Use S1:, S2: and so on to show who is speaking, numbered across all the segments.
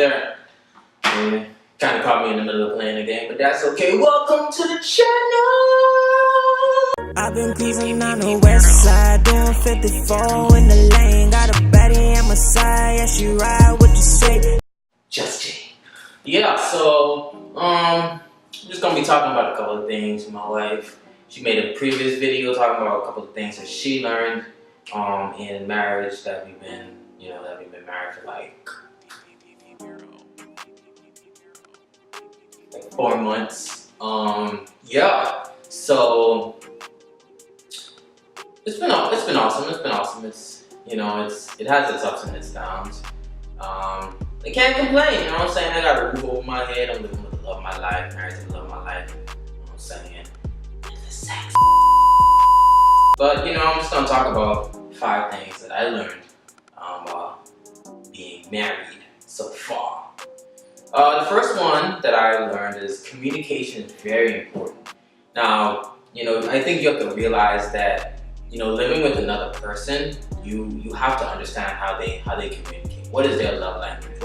S1: there. Yeah, kind of caught me in the middle of playing the game, but that's okay. Welcome to the channel.
S2: I've been cruising on the west side, doing 54 in the lane. Got a baddie on my side, yeah, she ride, what you say?
S1: Just kidding. Yeah, so I'm just gonna be talking about a couple of things with my wife. She made a previous video talking about a couple of things that she learned in marriage that we've been married for like 4 months. Yeah. So it's been awesome. It's been awesome. It has its ups and its downs. I can't complain, you know what I'm saying? I got a roof over my head. I'm living with the love of my life, married to the love of my life. You know what I'm saying? And the sex. But I'm just gonna talk about 5 things that I learned while being married so far. The first one that I learned is communication is very important. Now, I think you have to realize that, living with another person, you have to understand how they communicate. What is their love language?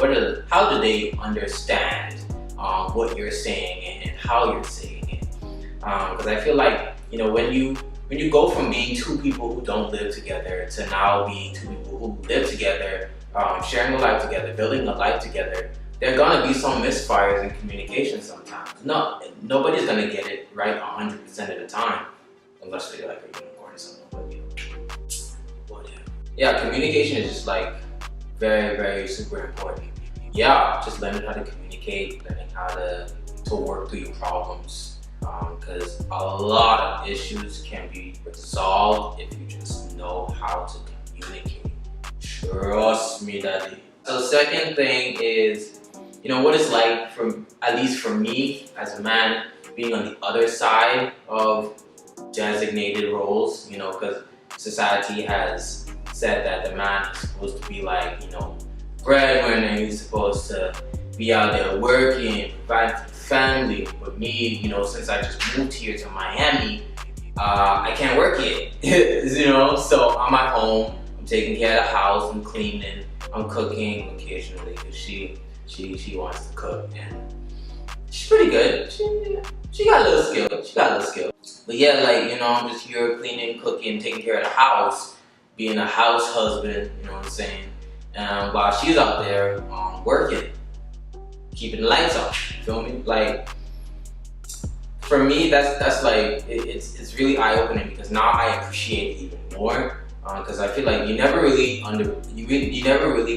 S1: How do they understand what you're saying and how you're saying it? Because I feel like, when you go from being 2 people who don't live together to now being 2 people who live together, sharing a life together, building a life together, there are gonna be some misfires in communication sometimes. Nobody's gonna get it right 100% of the time, unless they're like a unicorn or something. But whatever. Yeah, communication is just like very, very super important. Yeah, just learning how to communicate, learning how to work through your problems, because a lot of issues can be resolved if you just know how to communicate. Trust me, daddy. So the second thing is, what it's like, at least for me as a man, being on the other side of designated roles, because society has said that the man is supposed to be like, breadwinner, he's supposed to be out there working, providing for the family. But me, since I just moved here to Miami, I can't work yet, so I'm at home, I'm taking care of the house, I'm cleaning, I'm cooking occasionally, because she wants to cook, and she's pretty good. She got a little skill. But yeah, I'm just here cleaning, cooking, taking care of the house, being a house husband, you know what I'm saying? And while she's out there working, keeping the lights on, you feel me? Like, for me, that's like, it's really eye-opening, because now I appreciate it even more, because I feel like you never really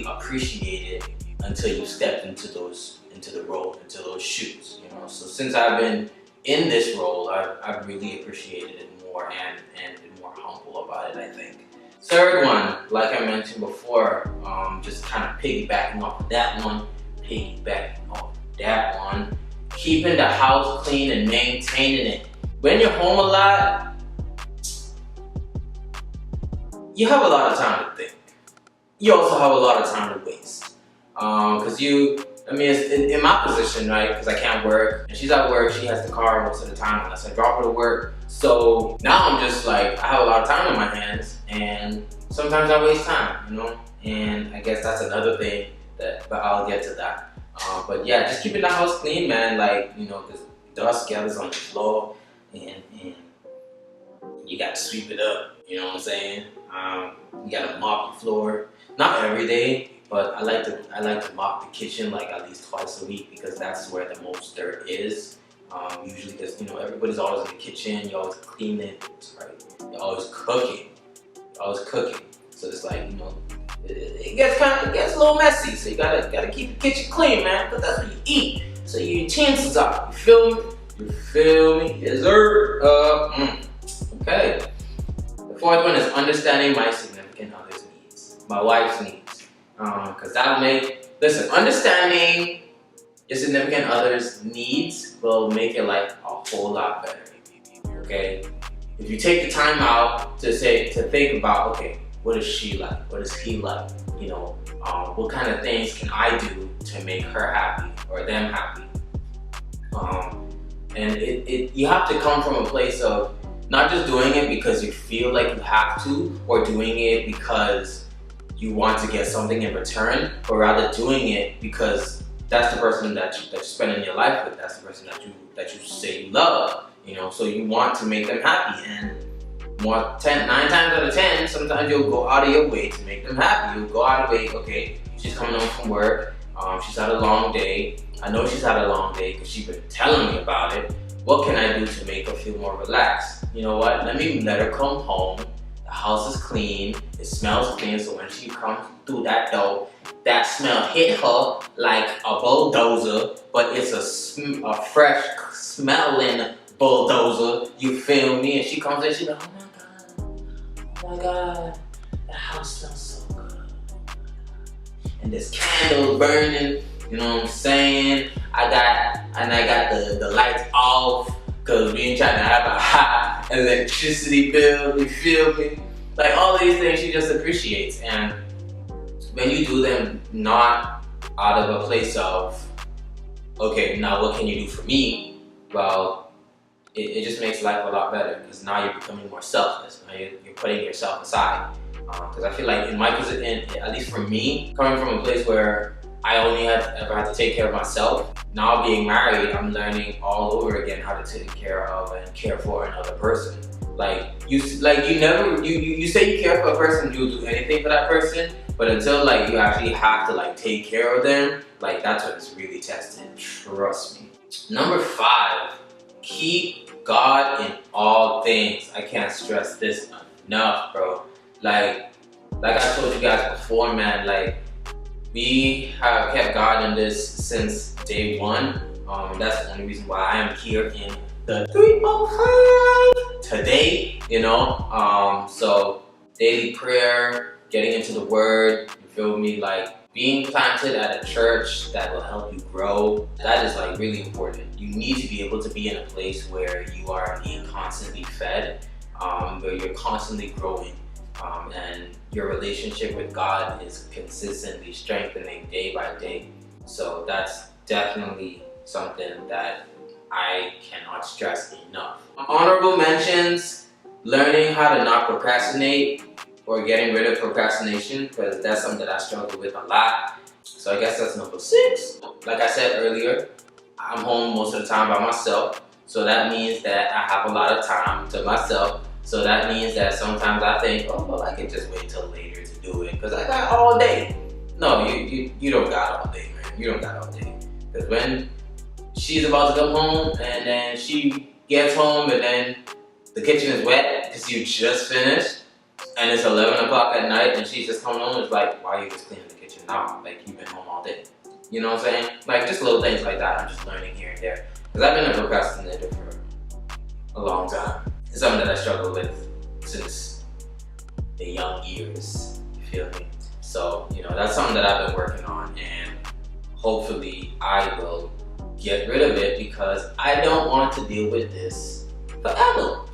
S1: appreciate it until you step into the role, into those shoes, So since I've been in this role, I've really appreciated it more and been more humble about it, I think. Third one, like I mentioned before, just kind of piggybacking off of that one, keeping the house clean and maintaining it. When you're home a lot, you have a lot of time to think. You also have a lot of time to waste. Because it's in my position, right? Because I can't work, and she's at work, she has the car most of the time unless I drop her to work. So now I'm just like, I have a lot of time on my hands, and sometimes I waste time, And I guess that's another thing but I'll get to that. But yeah, just keeping the house clean, man. Because dust gathers on the floor, and you got to sweep it up. You know what I'm saying? You got to mop the floor, not every day. But I like to mop the kitchen like at least twice a week, because that's where the most dirt is. Usually, because everybody's always in the kitchen, you always clean it, right? You're always cooking. So it's like it gets a little messy. So you gotta keep the kitchen clean, man, because that's what you eat. So your utensils out. You feel me? Yes, sir. Okay. The fourth one is understanding my significant other's needs, my wife's needs. Because understanding your significant other's needs will make your life a whole lot better. Okay? If you take the time out to think about, okay, what is she like? What is he like? What kind of things can I do to make her happy or them happy? And you have to come from a place of not just doing it because you feel like you have to, or doing it because you want to get something in return, but rather doing it because that's the person that you're spending your life with. That's the person that you say you love. You know, so you want to make them happy, and 9 times out of 10, sometimes you'll go out of your way to make them happy. You'll go out of your way. Okay, she's coming home from work. She's had a long day. I know she's had a long day because she's been telling me about it. What can I do to make her feel more relaxed? You know what? Let her come home. The house is clean. It smells clean. So when she comes through that door, that smell hit her like a bulldozer, but it's a fresh smelling bulldozer. You feel me? And she comes in, she's like, oh my God, the house smells so good. And there's candles burning, you know what I'm saying? I got the lights off because we ain't trying to have a high electricity bill, you feel me? Like all these things she just appreciates. And when you do them not out of a place of, okay, now what can you do for me? Well, it just makes life a lot better because now you're becoming more selfless. Now you're putting yourself aside. Because I feel like in my position, at least for me, coming from a place where I only ever had to take care of myself, now being married, I'm learning all over again how to take care of and care for another person. You say you care for a person, you'll do anything for that person, but until you actually have to take care of them, that's when it's really tested. Trust me. Number 5, keep God in all things. I can't stress this enough, bro. Like I told you guys before, man, we have kept God in this since day one. That's the only reason why I am here in the 305 today, you know. So daily prayer, getting into the word, you feel me? Being planted at a church that will help you grow, that is really important. You need to be able to be in a place where you are being constantly fed, where you're constantly growing. And your relationship with God is consistently strengthening day by day. So that's definitely something that I cannot stress enough. Honorable mentions, learning how to not procrastinate or getting rid of procrastination, because that's something that I struggle with a lot. So I guess that's number 6. Like I said earlier, I'm home most of the time by myself. So that means that I have a lot of time to myself. So that means that sometimes I think, oh, well, I can just wait till later to do it because I got all day. No, you don't got all day, man. You don't got all day. Because when she's about to come home and then she gets home and then the kitchen is wet because you just finished and it's 11 o'clock at night and she's just coming home, it's like, why are you just cleaning the kitchen now? You've been home all day. You know what I'm saying? Just little things like that I'm just learning here and there. Because I've been a procrastinator for a long time. It's something that I struggle with since the young years, you feel me? So, that's something that I've been working on, and hopefully I will get rid of it because I don't want to deal with this forever.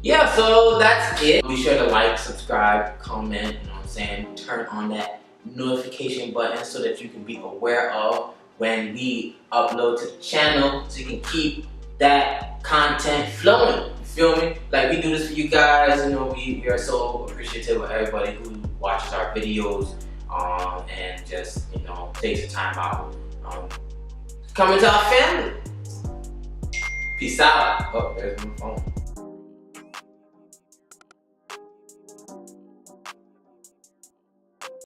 S1: Yeah, so that's it. Be sure to like, subscribe, comment, you know what I'm saying? Turn on that notification button so that you can be aware of when we upload to the channel so you can keep that content flowing. Feel me? We do this for you guys, we are so appreciative of everybody who watches our videos and just, takes the time out. Come into our family. Peace out. Oh, there's my phone.